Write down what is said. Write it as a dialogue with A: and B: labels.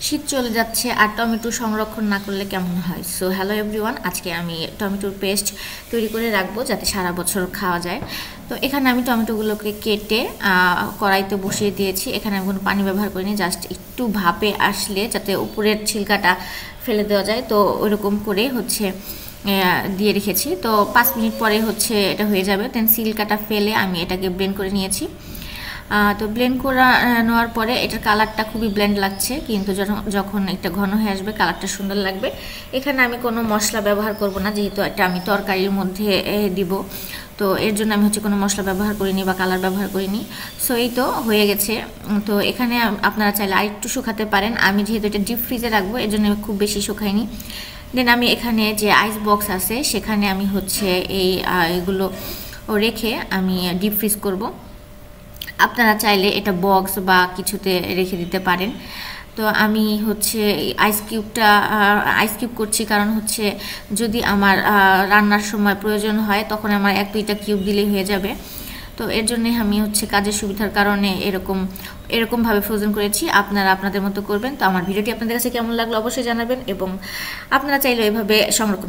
A: শীত চলে যাচ্ছে আর টমেটো সংরক্ষণ না করলে কেমন হয়। সো হ্যালো এভরিওয়ান, আজকে আমি টমেটোর পেস্ট তৈরি করে রাখবো যাতে সারা বছর খাওয়া যায়। তো এখানে আমি টমেটোগুলোকে কেটে কড়াইতে বসিয়ে দিয়েছি। এখানে আমি কোনো পানি ব্যবহার করিনি, জাস্ট একটু ভাপে আসলে যাতে উপরের ছিলকাটা ফেলে দেওয়া যায়, তো ওইরকম করে দিয়ে রেখেছি। তো 5 মিনিট পরে এটা হয়ে যাবে। দেন সিলকাটা ফেলে আমি এটাকে ব্লেন্ড করে নিয়েছি। তো ব্লেন্ড করা নেওয়ার পরে এটার কালারটা খুবই ব্লেন্ড লাগছে, কিন্তু যখন এটা ঘন হয়ে আসবে কালারটা সুন্দর লাগবে। এখানে আমি কোনো মশলা ব্যবহার করব না, যেহেতু এটা আমি তরকারির মধ্যে দিব, তো এর জন্য আমি কোনো মশলা ব্যবহার করিনি বা কালার ব্যবহার করিনি। সো এই তো হয়ে গেছে। তো এখানে আপনারা চাইলে আরেকটু শুকাতে পারেন। আমি যেহেতু এটা ডিপ ফ্রিজে রাখবো এর জন্য খুব বেশি শুকাইনি। দেন আমি এখানে যে আইস বক্স আছে সেখানে আমি এগুলো রেখে আমি ডিপ ফ্রিজ করব। আপনারা চাইলে এটা বক্স বা কিছুতে রেখে দিতে পারেন। তো আমি আইস কিউব করছি, কারণ যদি আমার রান্নার সময় প্রয়োজন হয় তখন আমার 1-2টা কিউব দিলেই হয়ে যাবে। তো এর জন্যে আমি কাজের সুবিধার কারণে এরকমভাবে ফ্রোজেন করেছি। আপনারা আপনাদের মতো করবেন। তো আমার ভিডিওটি আপনাদের কাছে কেমন লাগলো অবশ্যই জানাবেন, এবং আপনারা চাইলে এভাবে সংরক্ষণ